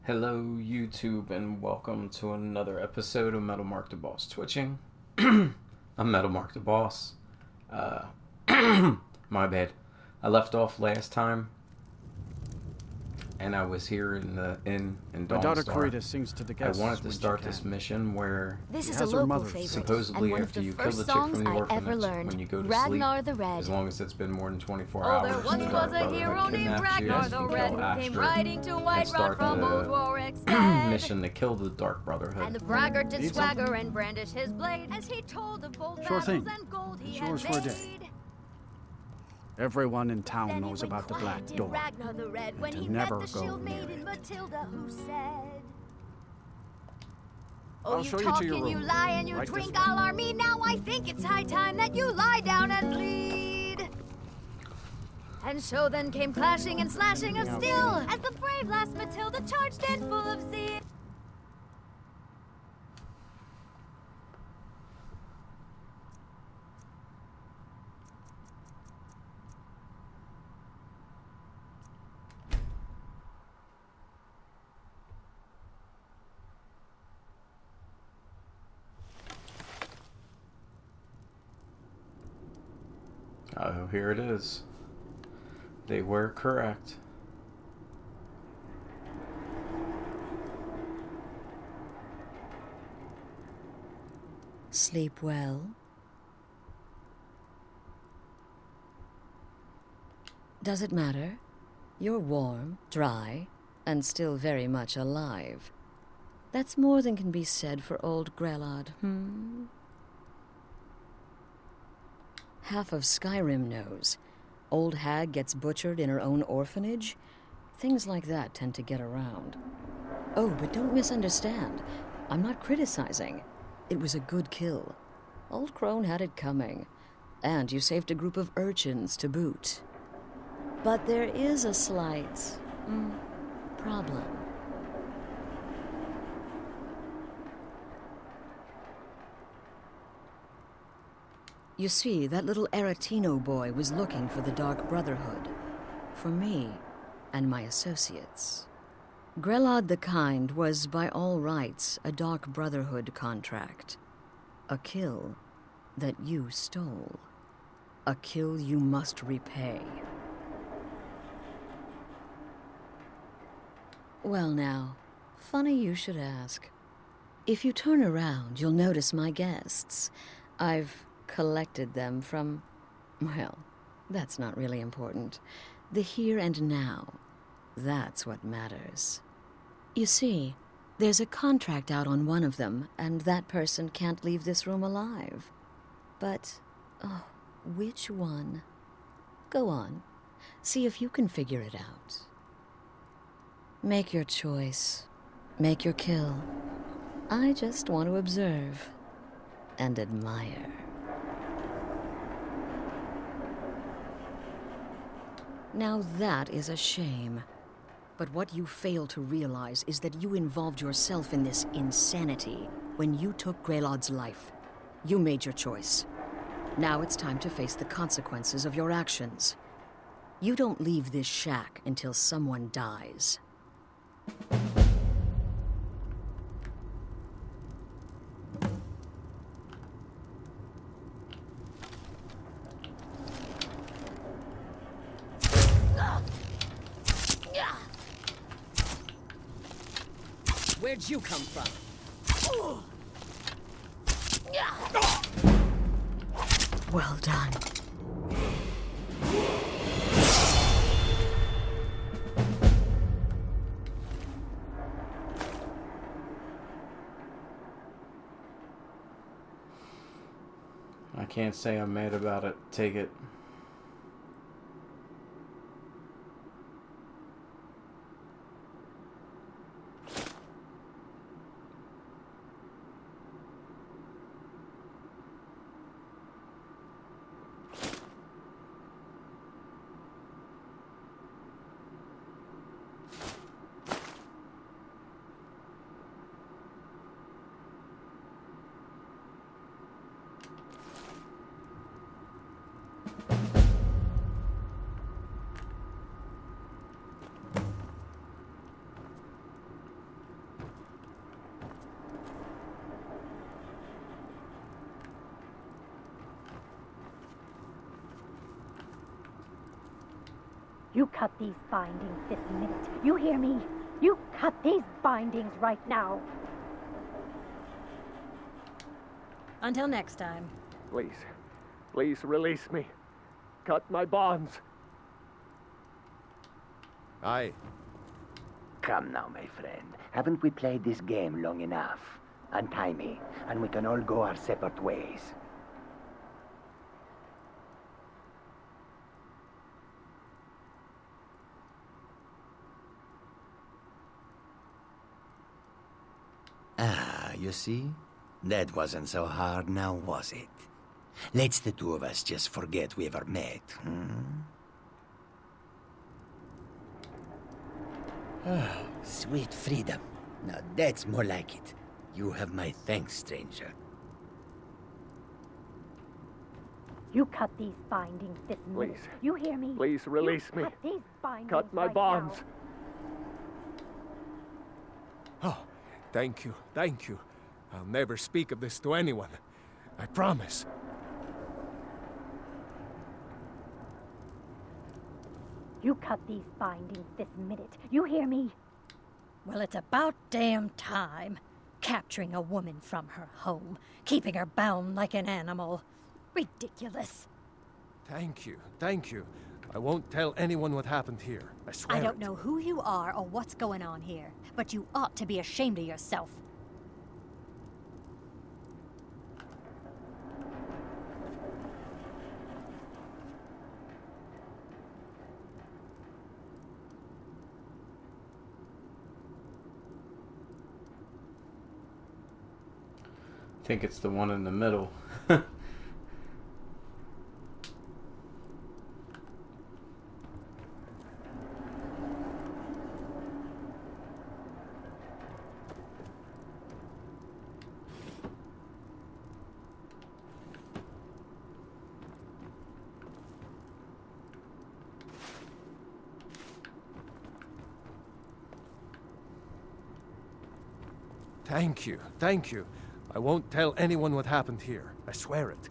Hello YouTube and welcome to another episode of MetalmarkthebossTwitching. I'm MetalmarkTheBoss. My bad. I left off last time and I was here in My daughter Dawnstar. Corita sings to the I guests wanted to when start she this can. mission where This is has a her local mother. favorite, supposedly and one after of the you kill first the chick songs from the I ever orphanage, learned. when you go to Ragnar sleep, the Red. as long as it's been more than 24 Oh, hours, there once the was Dark a Brotherhood hero named kidnaps you, Ragnar the you Red kill who came Astra, riding to and Whiterun start from old the Warwick's head. mission to kill the Dark Brotherhood. And the braggart did Need swagger something? and brandish his blade as he told of bold Sure battles thing. and gold he It's had yours made. for a day. Everyone in town Then knows he went about the quiet, Black did Door. Ragnar the Red when to he never met the go shield near maiden it. Matilda, who said, "Oh, I'll you show you talk to your and you room. lie and you Right this drink way. all our me. Now I think it's high time that you lie down and bleed." And so then came clashing and slashing of steel as the brave lass Matilda charged in full of zeal. Oh, here it is. They were correct. Sleep well? Does it matter? You're warm, dry, and still very much alive. That's more than can be said for old Grelod, Half of Skyrim knows. Old hag gets butchered in her own orphanage. Things like that tend to get around. Oh, but don't misunderstand. I'm not criticizing. It was a good kill. Old Crone had it coming. And you saved a group of urchins to boot. But there is a slight problem. You see, that little Aretino boy was looking for the Dark Brotherhood. For me and my associates. Grelod the Kind was, by all rights, a Dark Brotherhood contract. A kill that you stole. A kill you must repay. Well now, funny you should ask. If you turn around, you'll notice my guests. I've collected them from, well, that's not really important. The here and now, that's what matters. You see, there's a contract out on one of them, and that person can't leave this room alive. But, oh, which one? Go on, see if you can figure it out. Make your choice. Make your kill. I just want to observe and admire. Now that is a shame. But what you fail to realize is that you involved yourself in this insanity when you took Grelod's life. You made your choice. Now it's time to face the consequences of your actions. You don't leave this shack until someone dies. Where'd you come from? Well done. I can't say I'm mad about it. Take it. You cut these bindings this minute. You hear me? You cut these bindings right now. Until next time. Please. Please release me. Cut my bonds. Aye. Come now, my friend. Haven't we played this game long enough? Untie me, and we can all go our separate ways. Ah, you see? That wasn't so hard now, was it? Let's the two of us just forget we ever met, Ah, sweet freedom. Now that's more like it. You have my thanks, stranger. You cut these bindings this minute. Please. You hear me? Please release You me. Cut these bindings Cut my right bonds. now. Oh, thank you. Thank you. I'll never speak of this to anyone. I promise. You cut these bindings this minute. You hear me? Well, it's about damn time. Capturing a woman from her home, keeping her bound like an animal. Ridiculous. Thank you. Thank you. I won't tell anyone what happened here. I swear. I don't know who you are or what's going on here, but you ought to be ashamed of yourself. I think it's the one in the middle. Thank you. Thank you. I won't tell anyone what happened here. I swear it.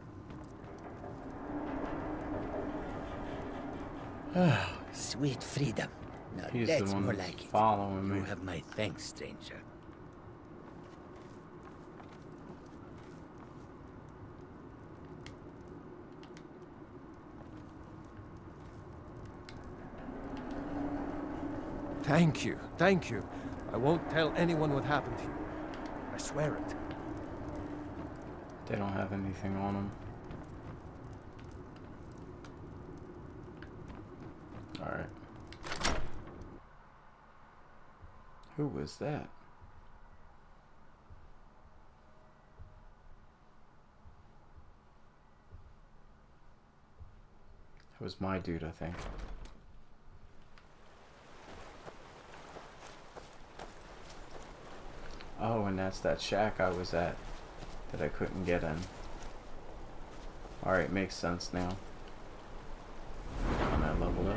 Ah, sweet freedom. Now He's that's the one more that's like it. following me. You have my thanks, stranger. Thank you. Thank you. I won't tell anyone what happened here. I swear it. They don't have anything on them. Alright. Who was that? It was my dude, I think. Oh, and that's that shack I was at that I couldn't get in. Alright, makes sense now. And I leveled up.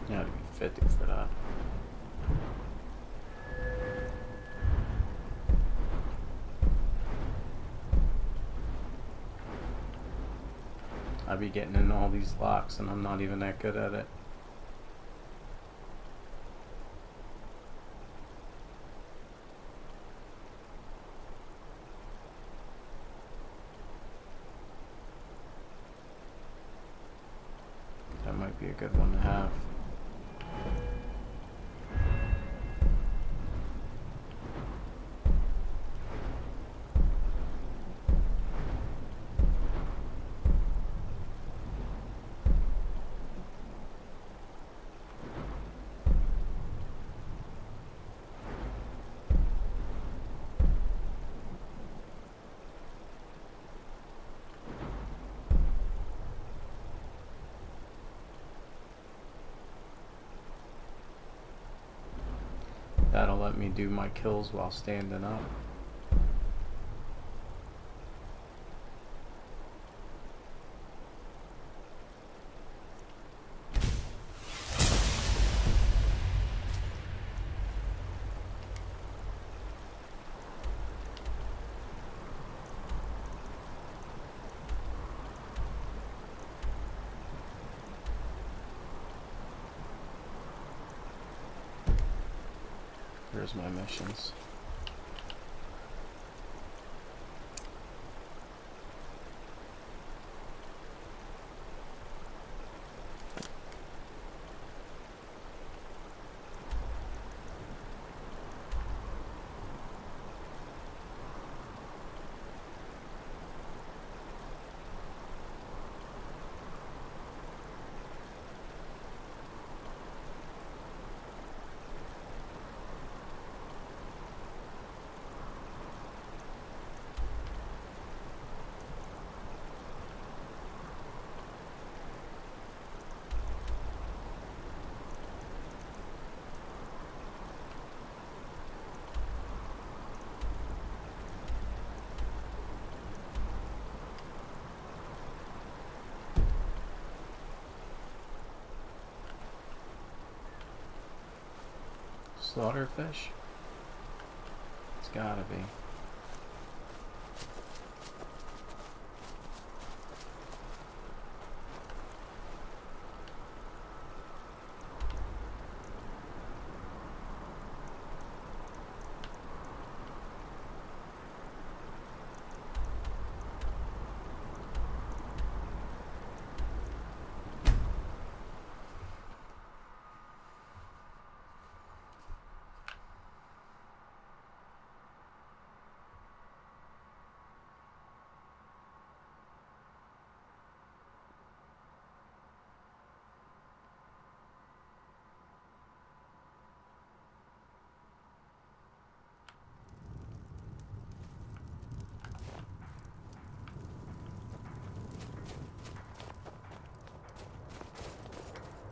You had to be 50 for that. be getting in all these locks, and I'm not even that good at it. That might be a good one to have. That'll let me do my kills while standing up. Here's my missions. Slaughterfish? It's gotta be.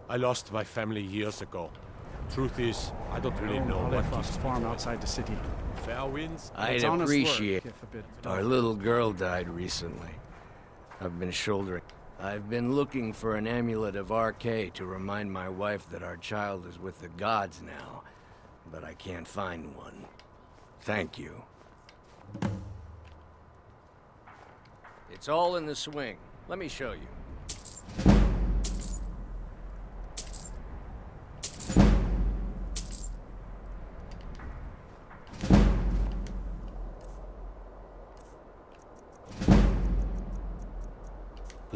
I lost my family years ago. Truth is, I don't really know what keeps farm outside the city. fair winds. I'd appreciate it. Our little girl died recently. I've been looking for an amulet of RK to remind my wife that our child is with the gods now, but I can't find one. Thank you. It's all in the swing. Let me show you.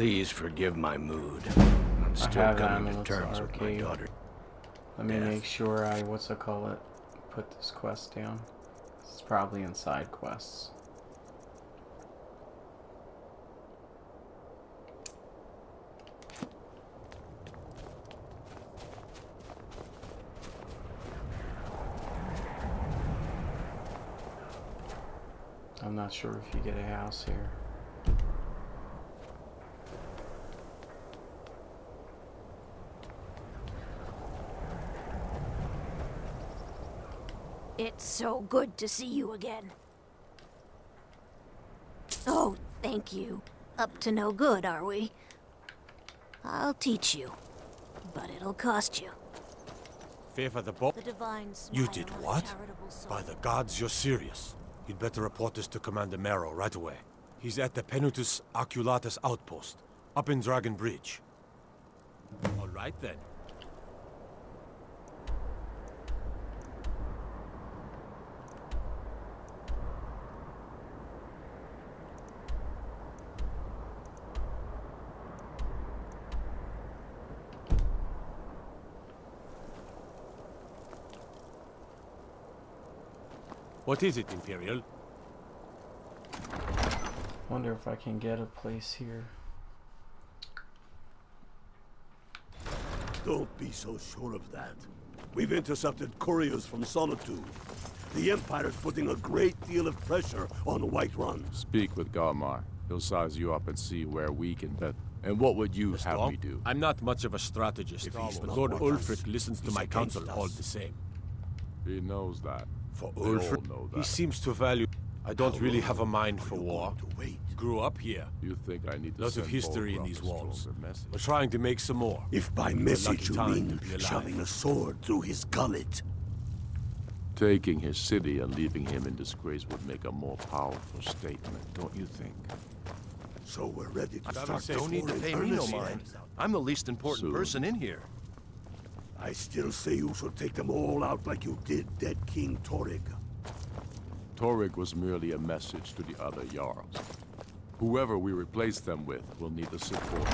Please forgive my mood. I'm still coming to terms with my daughter. Let me make sure I, put this quest down. It's probably in side quests. I'm not sure if you get a house here. It's so good to see you again. Oh, thank you. Up to no good, are we? I'll teach you, but it'll cost you. Favor the boat? The divine smile. You did what? By the gods, you're serious. You'd better report this to Commander Marrow right away. He's at the Penutus Oculatus outpost. Up in Dragon Bridge. All right, then. What is it, Imperial? Wonder if I can get a place here. Don't be so sure of that. We've intercepted couriers from Solitude. The Empire's putting a great deal of pressure on Whiterun. Speak with Galmar. He'll size you up and see where we can bet. And what would you have me do? I'm not much of a strategist, but Lord Ulfric listens to my counsel all the same. He knows that. For Ulfric know He that. seems to value... I don't really have a mind for you war. going to wait? Grew up here. You think I need to Lots of send history in Bolgraf these a walls. stronger message? We're trying to make some more. If by lucky message you time mean to be alive. shoving a sword through his gullet. Taking his city and leaving him in disgrace would make a more powerful statement, don't you think? So we're ready to start the Don't need to war in pay me no earnest. mind. I'm the least important Soon. person in here. I still say you should take them all out like you did dead King Torrig. Torrig was merely a message to the other Jarls. Whoever we replace them with will need the support.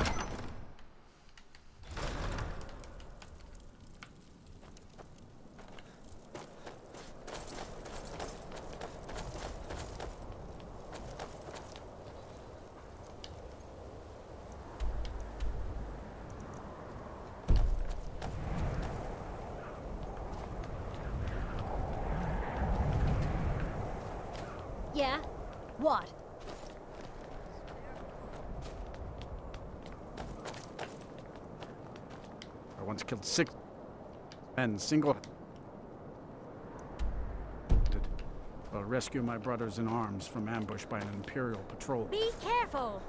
Yeah? What? I once killed 6 men single-handed while rescuing my brothers in arms from ambush by an Imperial patrol. Be careful!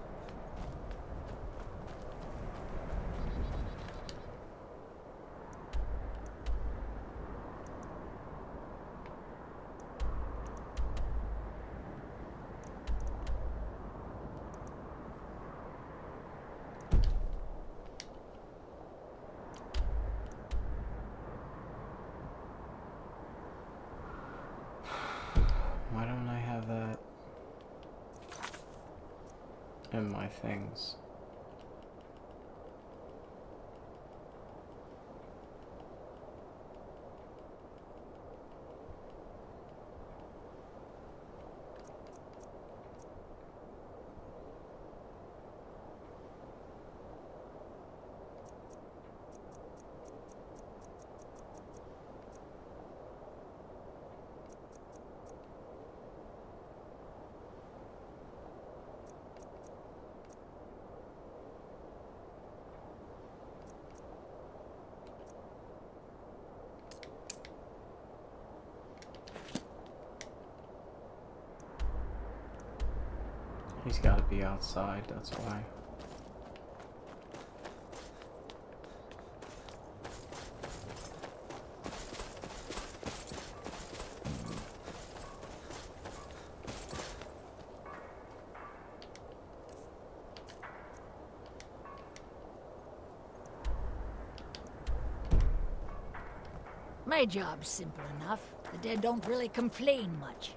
Why don't I have that in my things? He's got to be outside, that's why. My job's simple enough. The dead don't really complain much.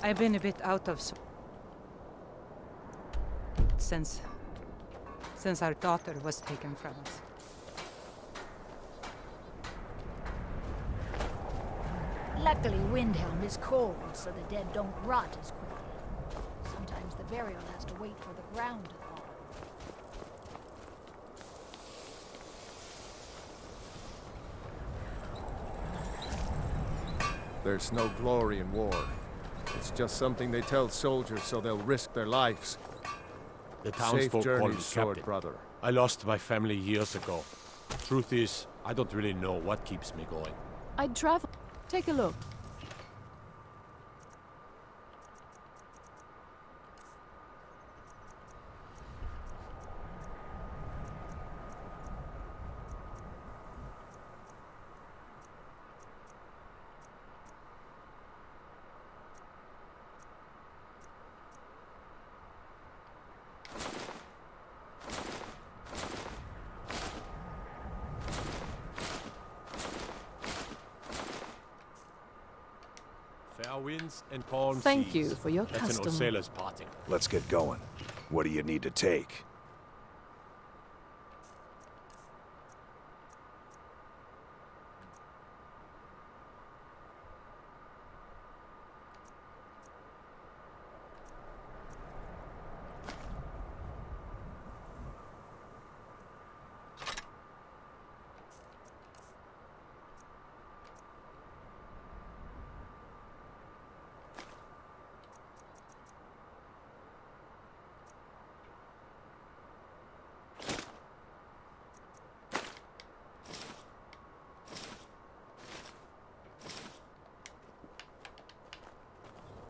I've been a bit out of since our daughter was taken from us. Luckily, Windhelm is cold, so the dead don't rot as quickly. Sometimes the burial has to wait for the ground to thaw. There's no glory in war. It's just something they tell soldiers so they'll risk their lives. The Safe townsfolk call me journey, sword Captain. brother. I lost my family years ago. Truth is, I don't really know what keeps me going. I'd travel. Take a look. Now winds and calm Thank seas. you for your That's custom. an sailor's parting. Let's get going. What do you need to take?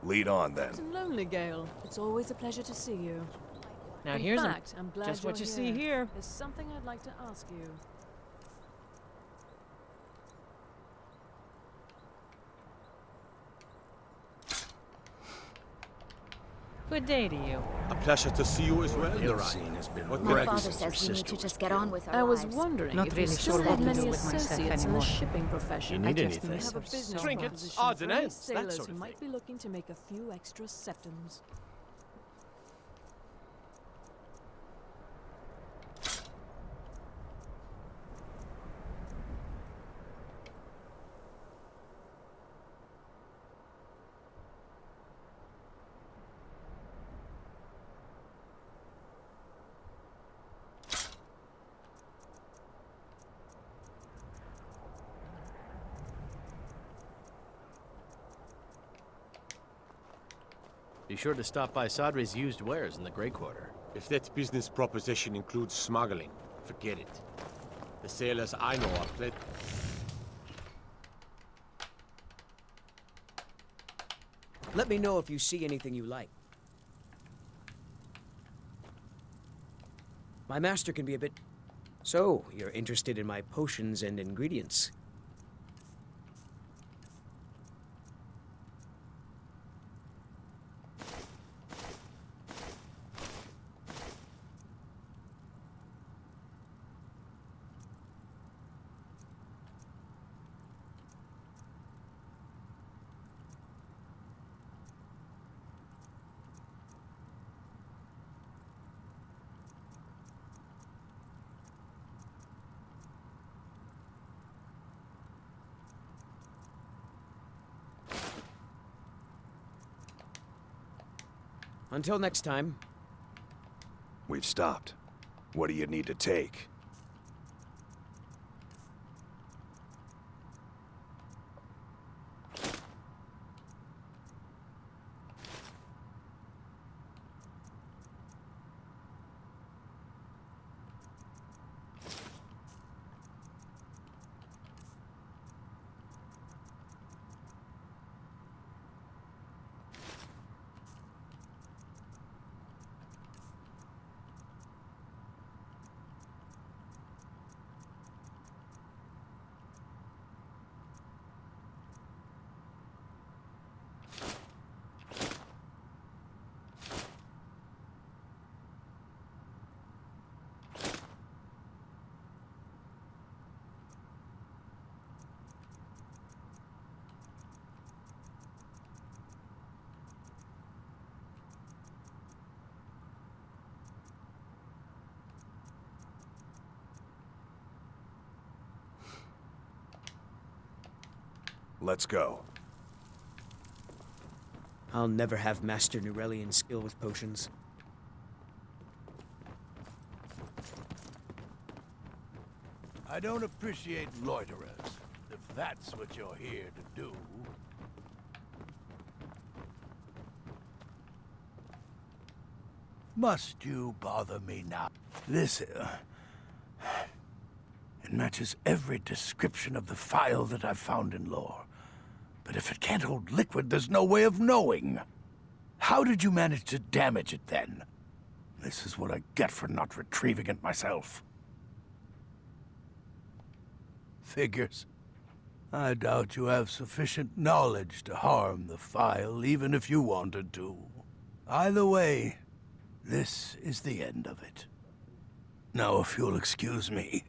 Lead on, then. Captain Lonely Gale, it's always a pleasure to see you. Now In here's fact, I'm glad just what you're you see here. There's something I'd like to ask you. Good day to you. A pleasure to see you as well, Hill scene has been What wrecked My father since says her we need sister to was just get on with our I was lives. wondering Not if really you still sure had what to many do with myself associates in the anymore. shipping profession. You need I just anything? We have a business Trinkets, proposition odds for and any ends, that sailors sort who of might be looking to make a few extra septums. Be sure to stop by Sadre's used wares in the Grey Quarter. If that business proposition includes smuggling, forget it. The sailors I know are plenty. Let me know if you see anything you like. My master can be a bit... So, you're interested in my potions and ingredients? Until next time. We've stopped. What do you need to take? Let's go. I'll never have Master Nurelian skill with potions. I don't appreciate loiterers, if that's what you're here to do. Must you bother me now? This, it matches every description of the file that I've found in lore. But if it can't hold liquid, there's no way of knowing. How did you manage to damage it, then? This is what I get for not retrieving it myself. Figures. I doubt you have sufficient knowledge to harm the file, even if you wanted to. Either way, this is the end of it. Now, if you'll excuse me,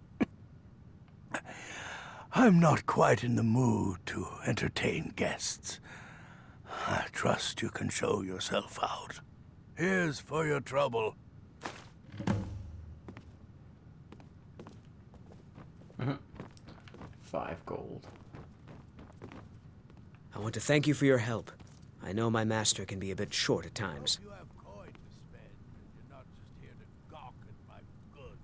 I'm not quite in the mood to entertain guests. I trust you can show yourself out. Here's for your trouble. 5 gold. I want to thank you for your help. I know my master can be a bit short at times. You have coin to spend, and you're not just here to gawk at my goods.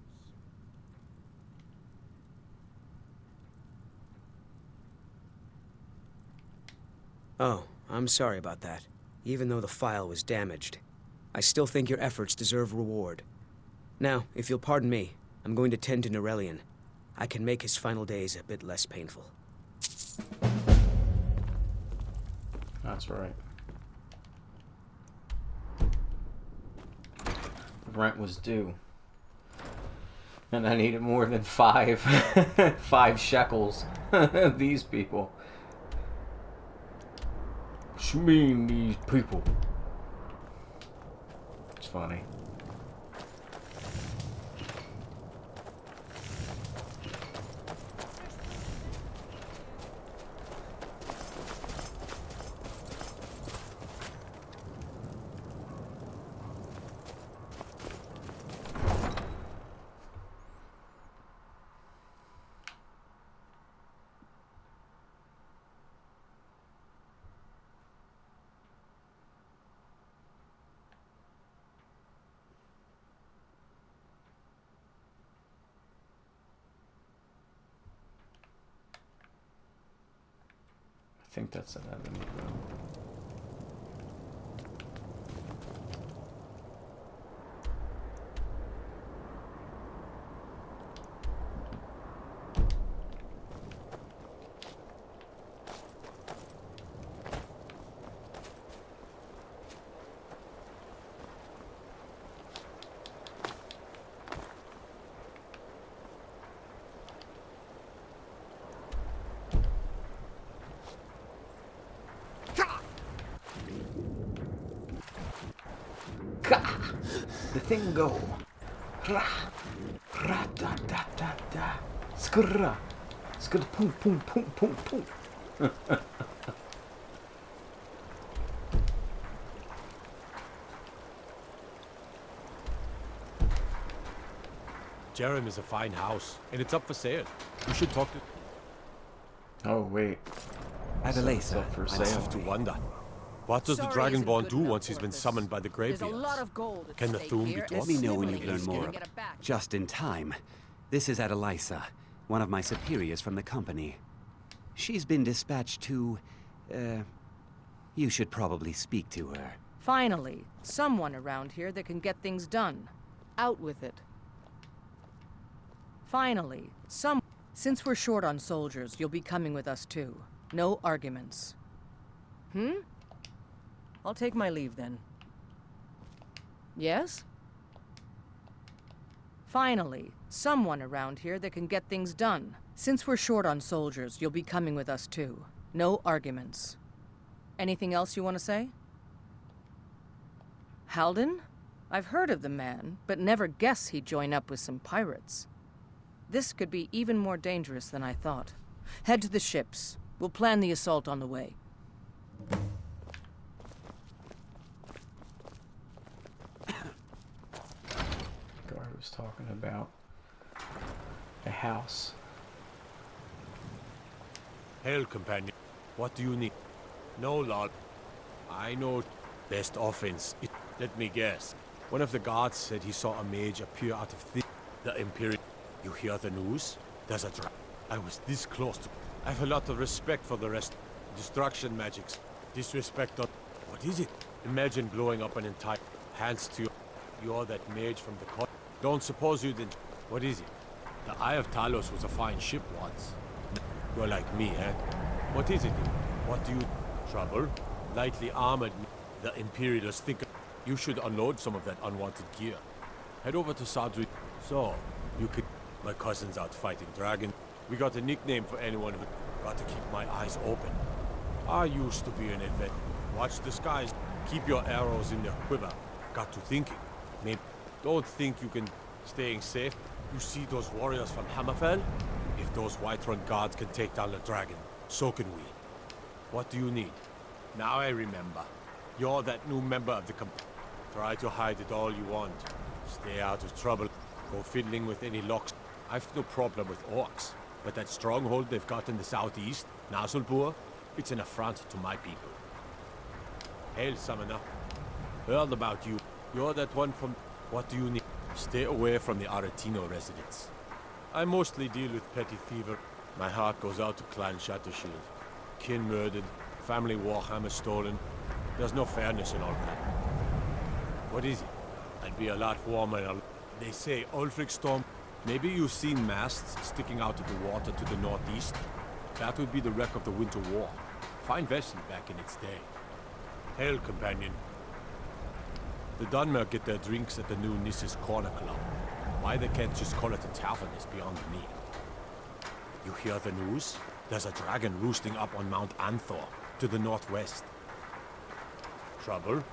Oh, I'm sorry about that. Even though the file was damaged, I still think your efforts deserve reward. Now, if you'll pardon me, I'm going to tend to Norellian. I can make his final days a bit less painful. That's right. Rent was due. And I needed more than 5 shekels. These people. What you mean, these people? It's funny. I think that's an enemy room. The thing go. Ra, ra, da, da, da, da. Skrra. Skr, pum, pum, pum, pum, pum. Jerem is a fine house, and it's up for sale. You should talk to... Oh, wait. Adelaisa, I have to wonder. What does the Dragonborn do once he's been summoned by the Greybeards? Can the Thum be taught? Let me know when you've learned more. Just in time. This is Adelaisa, one of my superiors from the company. She's been dispatched to... you should probably speak to her. Finally, someone around here that can get things done. Out with it. Finally, Since we're short on soldiers, you'll be coming with us too. No arguments. I'll take my leave then. Yes? Finally, someone around here that can get things done. Since we're short on soldiers, you'll be coming with us too. No arguments. Anything else you want to say? Halden? I've heard of the man, but never guess he'd join up with some pirates. This could be even more dangerous than I thought. Head to the ships. We'll plan the assault on the way. Guard was talking about a house. Hail, companion. What do you need? No, lord. I know best offense. Let me guess. One of the guards said he saw a mage appear out of the Imperial. You hear the news? There's a I was this close to... I have a lot of respect for the rest. Destruction magics. Disrespect on... What is it? Imagine blowing up an entire... Hands to you. You're that mage from the court. Don't suppose you didn't... What is it? The Eye of Talos was a fine ship once. You're like me, eh? What is it? What do you... Trouble? Lightly armored... The Imperials think... You should unload some of that unwanted gear. Head over to Sadri. So, you could... My cousin's out fighting dragon. We got a nickname for anyone who... Got to keep my eyes open. I used to be an adventurer. Watch the skies. Keep your arrows in their quiver. Got to thinking. Maybe... Don't think you can... Staying safe. You see those warriors from Hammerfell? If those Whiterun guards can take down the dragon, so can we. What do you need? Now I remember. You're that new member of the Try to hide it all you want. Stay out of trouble. Go fiddling with any locks. I've no problem with orcs. But that stronghold they've got in the southeast, Naselbur, it's an affront to my people. Hail, summoner. Heard about you. You're that one from... What do you need? Stay away from the Aretino residents. I mostly deal with petty thiever. My heart goes out to Clan Shattershield. Kin murdered, family warhammer stolen. There's no fairness in all that. What is it? I'd be a lot warmer in a... They say Ulfric Storm... Maybe you've seen masts sticking out of the water to the northeast? That would be the wreck of the Winter War. Fine vessel back in its day. Hail, companion. The Dunmer get their drinks at the new Nissa's Corner Club. Why they can't just call it a tavern is beyond me. You hear the news? There's a dragon roosting up on Mount Anthor, to the northwest. Trouble?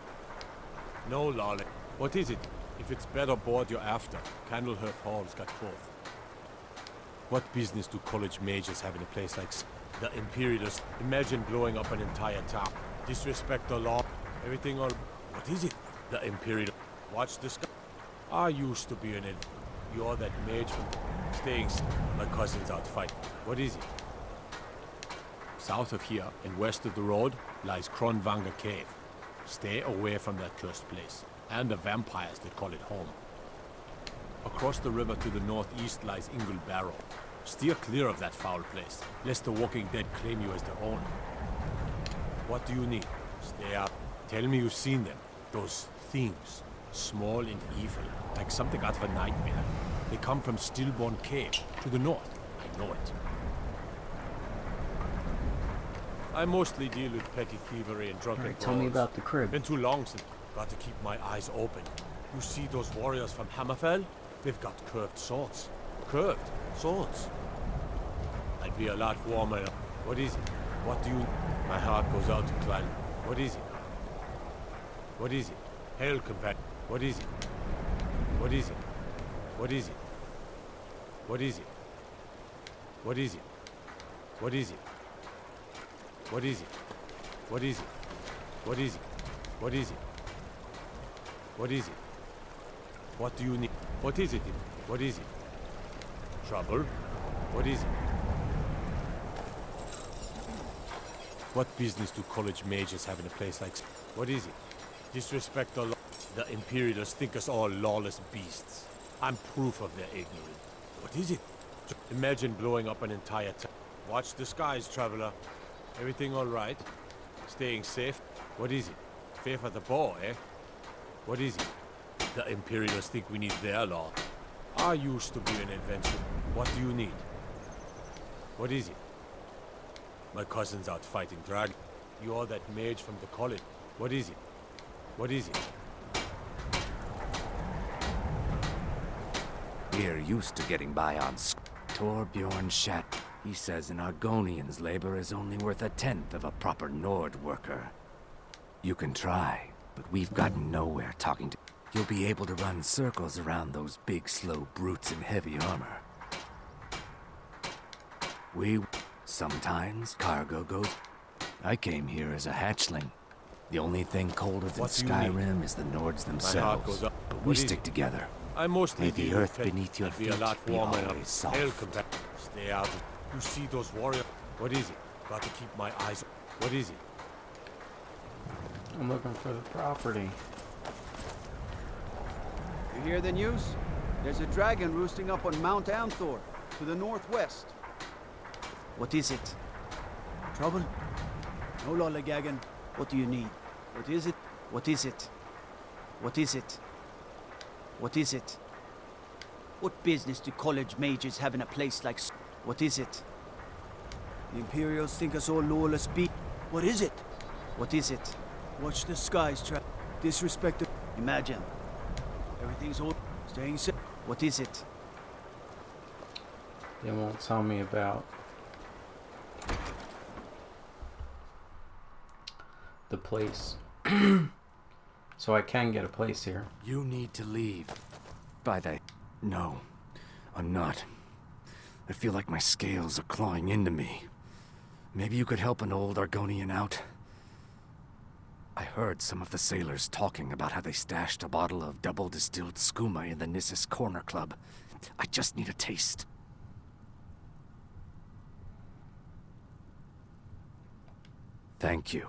No, lolly. What is it? If it's better board you're after, Candlehearth Hall's got both. What business do college mages have in a place like the Imperialists? Imagine blowing up an entire town. Disrespect the law. Everything all... What is it? The Imperial... Watch this guy. I used to be an... You're that mage from... Staying... My cousin's out fighting. What is it? South of here, and west of the road, lies Kronvanger Cave. Stay away from that cursed place. And the vampires that call it home. Across the river to the northeast lies Ingle Barrow. Steer clear of that foul place, lest the Walking Dead claim you as their own. What do you need? Stay up. Tell me you've seen them. Those things. Small and evil, like something out of a nightmare. They come from Stillborn Cave, to the north. I know it. I mostly deal with petty thievery and drunken Alright, tell me about the crib. Been too long since... Got to keep my eyes open. You see those warriors from Hammerfell? They've got curved swords. Curved swords. I'd be a lot warmer. What is it? What do you... My heart goes out to Clan. What is it? What is it? Hail, companion. What is it? What is it? What is it? What is it? What is it? What is it? What is it? What is it? What is it? What is it? What is it? What do you need? What is it? What is it? Trouble? What is it? What business do college mages have in a place like... What is it? Disrespect the law. The Imperialists think us all lawless beasts. I'm proof of their ignorance. What is it? Imagine blowing up an entire town. Watch the skies, traveler. Everything all right? Staying safe? What is it? Fair for the bow, eh? What is it? The Imperialists think we need their law. I used to be an adventurer. What do you need? What is it? My cousin's out fighting dragons. You're that mage from the college. What is it? What is it? We're used to getting by on Torbjorn Shat. He says an Argonian's labor is only worth a tenth of a proper Nord worker. You can try, but we've gotten nowhere talking to... You'll be able to run circles around those big, slow brutes in heavy armor. Sometimes cargo goes... I came here as a hatchling. The only thing colder than Skyrim is the Nords themselves. But we stick together. I mostly May the earth beneath your feet be a lot be warmer. always soft. Stay out. You see those warriors? What is it? Got to keep my eyes... What is it? I'm looking for the property. You hear the news? There's a dragon roosting up on Mount Anthor, to the northwest. What is it? Trouble? No lollygagging. What do you need? What is it? What is it? What is it? What is it? What business do college mages have in a place like... What is it? The Imperials think us all lawless beasts. What is it? What is it? Watch the skies, disrespect the... Imagine. Everything's all... Staying safe. What is it? They won't tell me about the place. So I can get a place here. You need to leave. By the... No, I'm not. I feel like my scales are clawing into me. Maybe you could help an old Argonian out. I heard some of the sailors talking about how they stashed a bottle of double-distilled skooma in the Nissus Corner Club. I just need a taste. Thank you.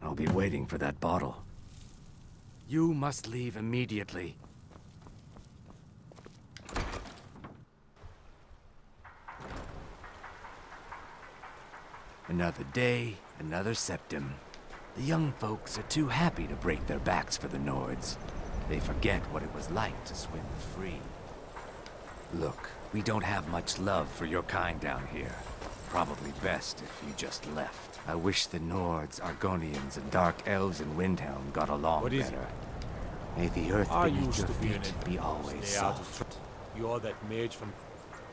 I'll be waiting for that bottle. You must leave immediately. Another day, another septim. The young folks are too happy to break their backs for the Nords. They forget what it was like to swim free. Look, we don't have much love for your kind down here. Probably best if you just left. I wish the Nords, Argonians, and Dark Elves in Windhelm got along What is better. it? May the earth I beneath used your to be an feet be always Stay out of soft. trouble. You're that mage from...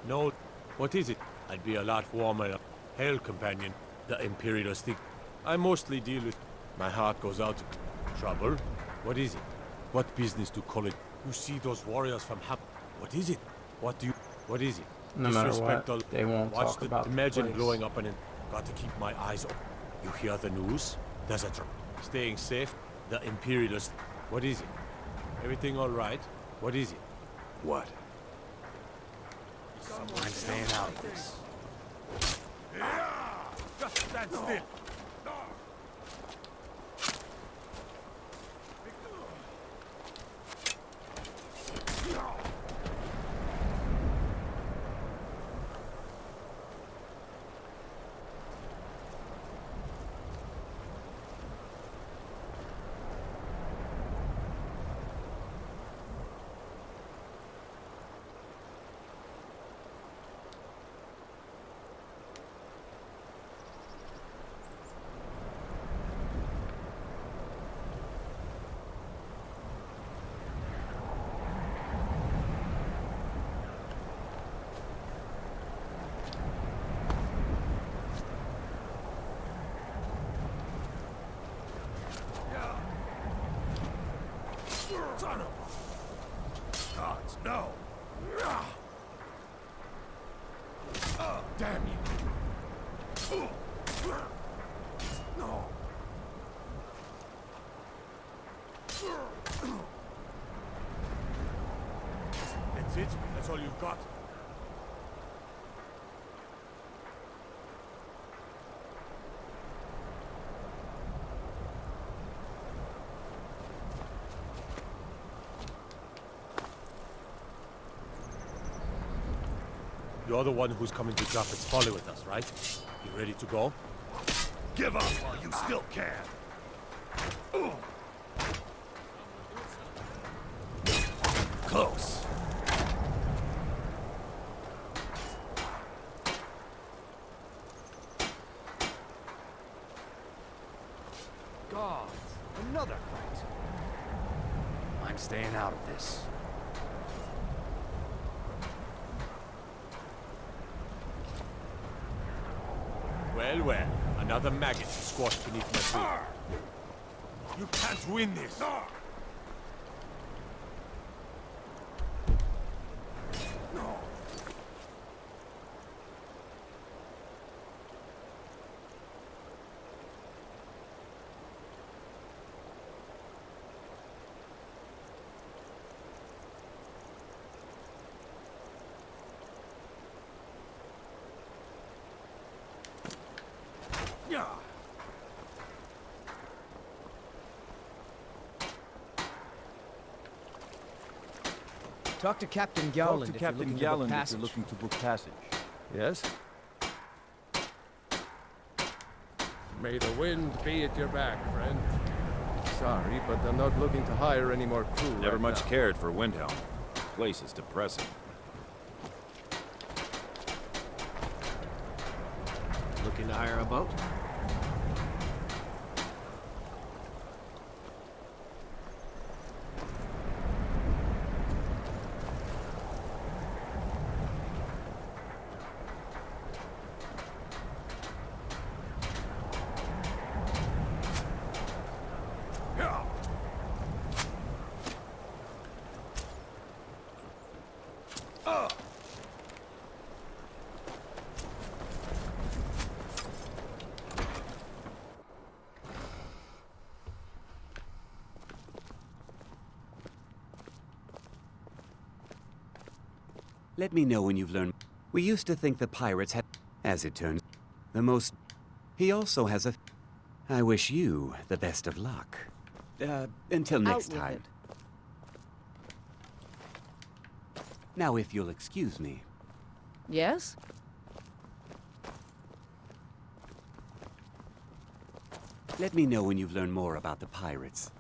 No, what is it? I'd be a lot warmer. Hell, companion. The Imperials think... I mostly deal with... My heart goes out to... Trouble? What is it? What business to call it? You see those warriors from Hap... What is it? What do you... What is it? No matter Disrespect what, they won't Watch talk the... about the Imagine place. blowing up and then... Got to keep my eyes open. You hear the news? There's a trouble. Staying safe? The Imperials... What is it? Everything all right? What is it? What? I'm staying out of this. Just stand still. Son of gods, no! Damn you! No! That's it? That's all you've got? You're the one who's coming to drop its folly with us, right? You ready to go? Give up while you still can! Close. Gods, another fight. I'm staying out of this. Well, well. Another maggot squashed beneath my feet. You can't win this! Talk to Captain Gowland. Talk to Captain Gowland if you're looking to book passage. Yes? May the wind be at your back, friend. Sorry, but I'm not looking to hire any more crew. Never right much now. cared for Windhelm. The place is depressing. Looking to hire a boat? Let me know when you've learned. We used to think the pirates had, as it turns, the most. He also has a. I wish you the best of luck. Until next time. Now, if you'll excuse me. Yes? Let me know when you've learned more about the pirates.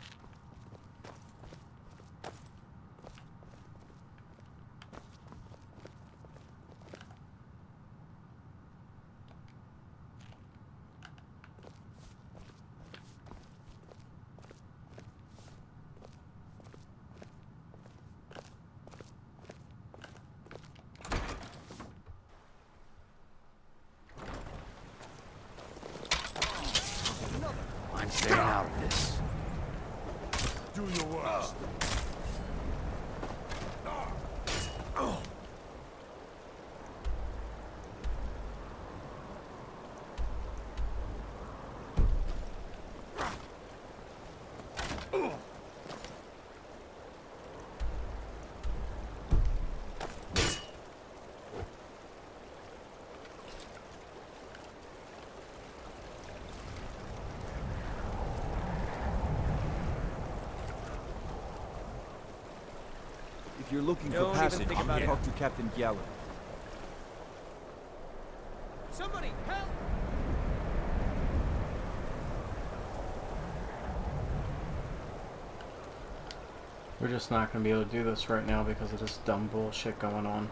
I'm staying out of this. Do your worst. If you're looking Don't for even passage, think about it. talk to Captain Gallo. Somebody, help! We're just not going to be able to do this right now because of this dumb bullshit going on.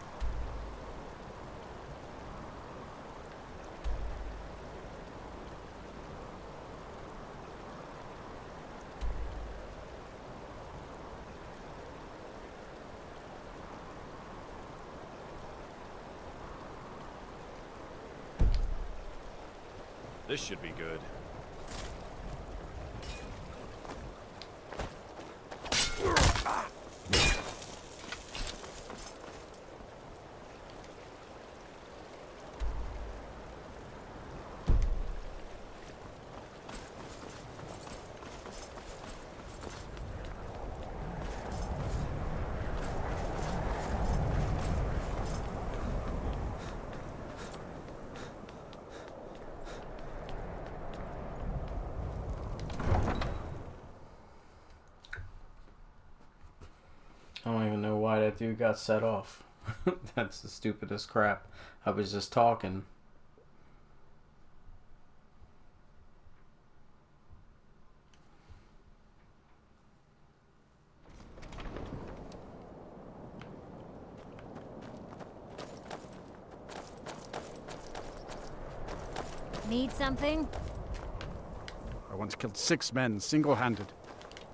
This should be good. I don't even know why that dude got set off. That's the stupidest crap. I was just talking. Need something? I once killed 6 men single-handed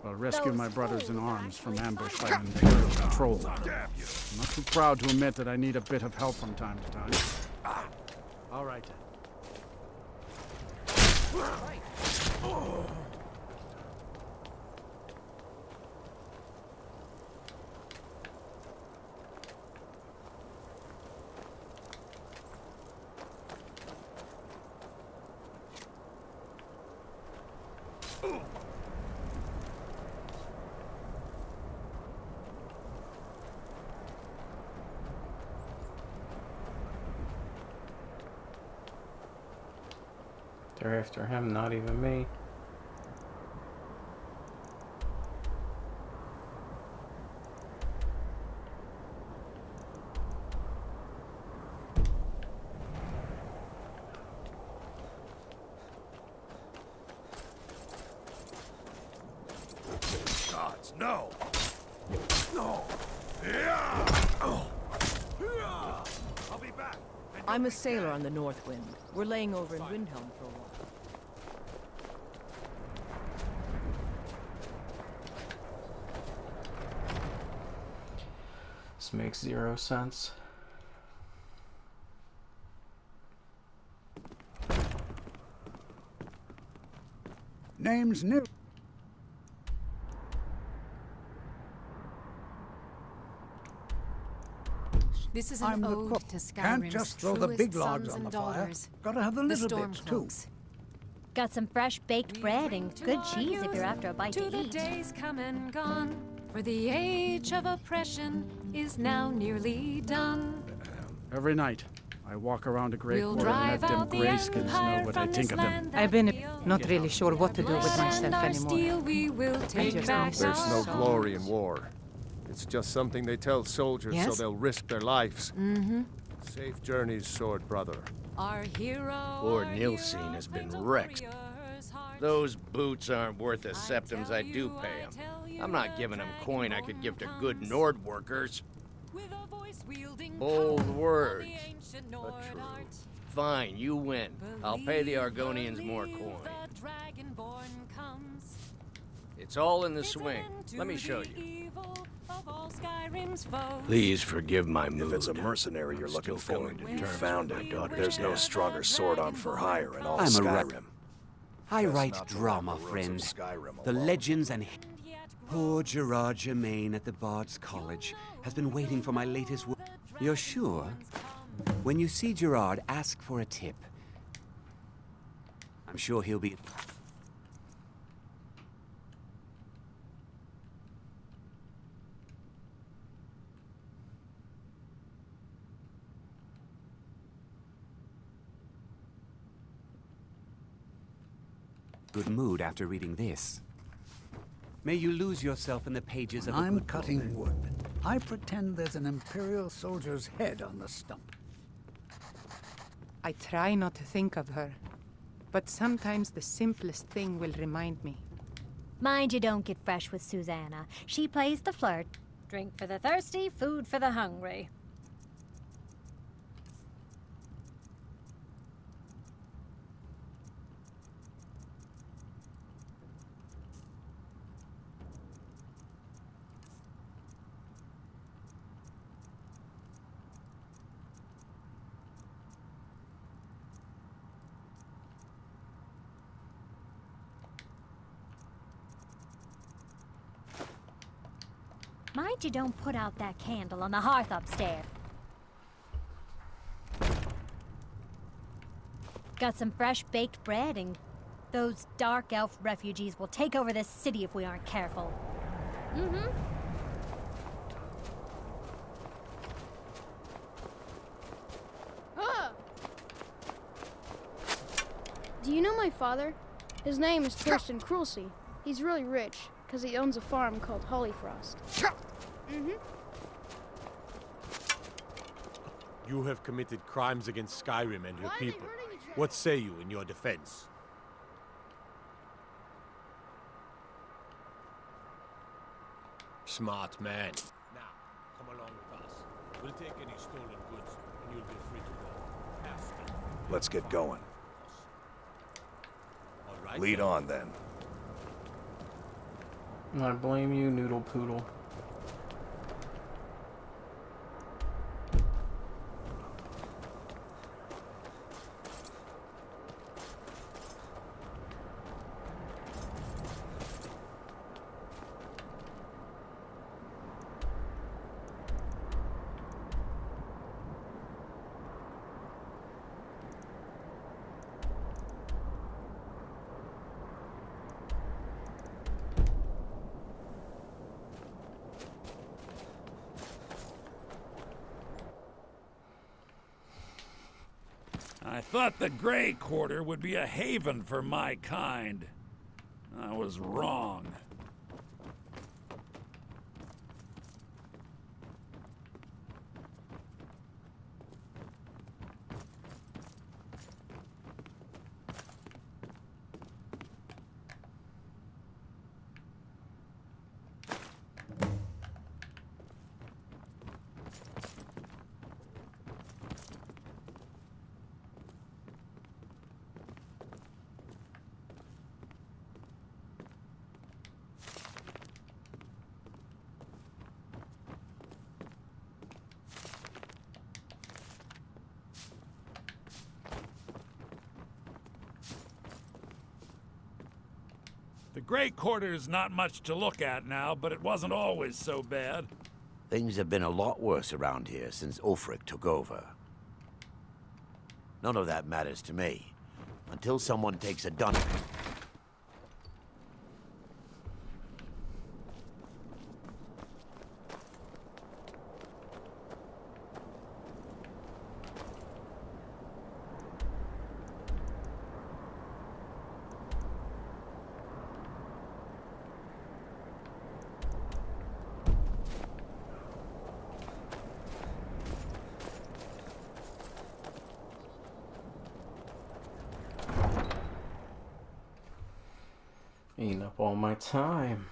while rescuing my brothers in arms from ambush by an Imperial patrol. I'm not too proud to admit that I need a bit of help from time to time. All right. They're after him, not even me. Gods, no! No! Yeah! Oh. I'll be back. I'm a sailor on the North Wind. We're laying over in Windhelm for a while. This makes 0 sense. Name's new. This is I'm an the ode cook. to Skyrim's Can't just throw the truest big logs sons on and the fire. daughters, Gotta have the little bits too. Stormcloaks. Got some fresh baked bread and good cheese if you're after a bite to the eat. days come and gone, for the age of oppression is now nearly done. Every night, I walk around a Grey We'll Quarter and let drive them out the grayskins know empire what I from think this of them. land I've been not really sure what to do with myself Our anymore. steel we will take just back think There's no so. glory in war. It's just something they tell soldiers so Yes? they'll risk their lives. Mm-hmm. Safe journeys, sword brother. Our hero. Poor Nilsine has been wrecked. Those boots aren't worth the septums I do pay him. I'm not giving him coin I could give to good Nord workers. Bold words, but true. Fine, you win. I'll pay the Argonians more coin. It's all in the swing. Let me show you. Please forgive my mood. If it's a mercenary you're looking for, you found it. There's no death. stronger sword on for hire in all I'm a Skyrim. I That's write not the drama, rules of friend. Skyrim The alone. legends and... Poor Gerard Germain at the Bard's College has been waiting for my latest work. You're sure? When you see Gerard, ask for a tip. I'm sure he'll be... good mood after reading this. May you lose yourself in the pages of a I'm good cutting book. wood. I pretend there's an Imperial soldier's head on the stump. I try not to think of her, but sometimes the simplest thing will remind me. Mind you don't get fresh with Susanna. She plays the flirt. Drink for the thirsty, food for the hungry. Mind you don't put out that candle on the hearth upstairs. Got some fresh baked bread, and those dark elf refugees will take over this city if we aren't careful. Mm-hmm. Do you know my father? His name is Torsten Krulsey. He's really rich, because he owns a farm called Hollyfrost. Mm-hmm. You have committed crimes against Skyrim and your people. What say you in your defense? Smart man. Now, come along with us. We'll take any stolen goods, and you'll be free to go. After. Let's get going. All right, Lead then. on, then. I blame you, Noodle Poodle. I thought the Grey Quarter would be a haven for my kind. I was wrong. The Grey Quarter's not much to look at now, but it wasn't always so bad. Things have been a lot worse around here since Ulfric took over. None of that matters to me, until someone takes a dun. Eating up all my time.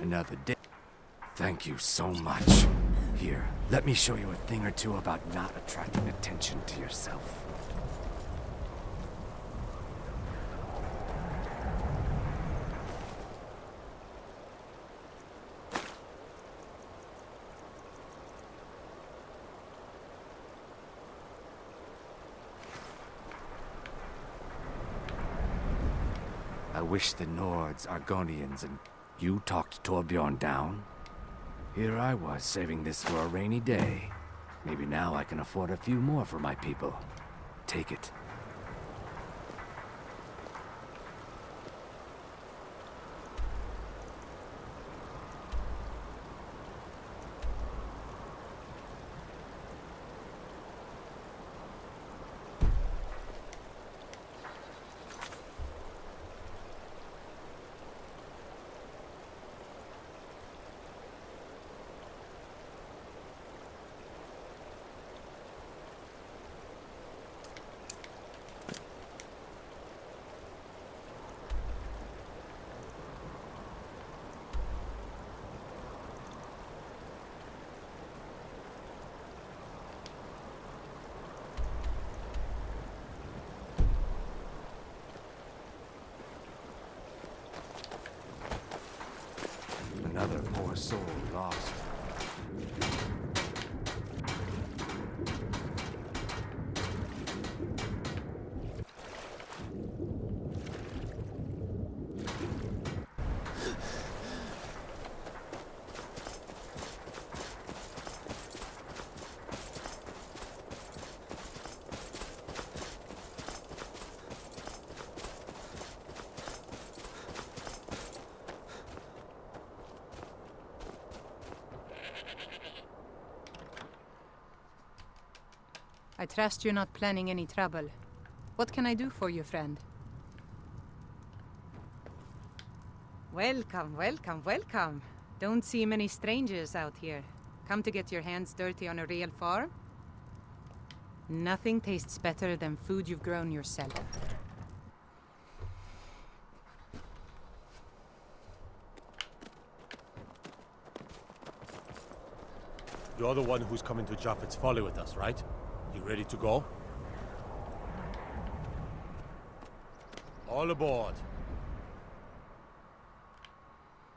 Another day. Thank you so much. Here, let me show you a thing or two about not attracting attention to yourself. I wish the Nords, Argonians, and you talked Torbjorn down. Here I was, saving this for a rainy day. Maybe now I can afford a few more for my people. Take it. Another poor soul lost. I trust you're not planning any trouble. What can I do for you, friend? Welcome, welcome, welcome. Don't see many strangers out here. Come to get your hands dirty on a real farm? Nothing tastes better than food you've grown yourself. You're the one who's coming to Japheth's Folly with us, right? You ready to go? All aboard.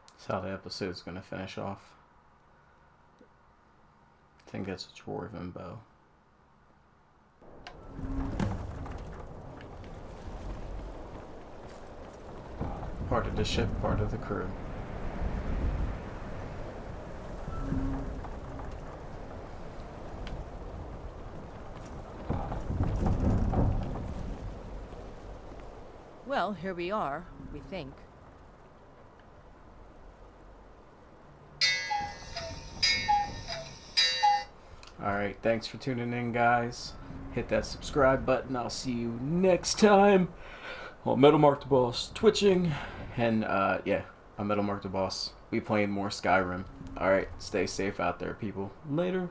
That's how the episode's gonna finish off. I think it's a dwarven bow. Part of the ship, part of the crew. Well, here we are, we think. Alright, thanks for tuning in, guys. Hit that subscribe button. I'll see you next time on Metalmark the Boss Twitching. And, yeah, I'm Metalmark the Boss. We playing more Skyrim. Alright, stay safe out there, people. Later.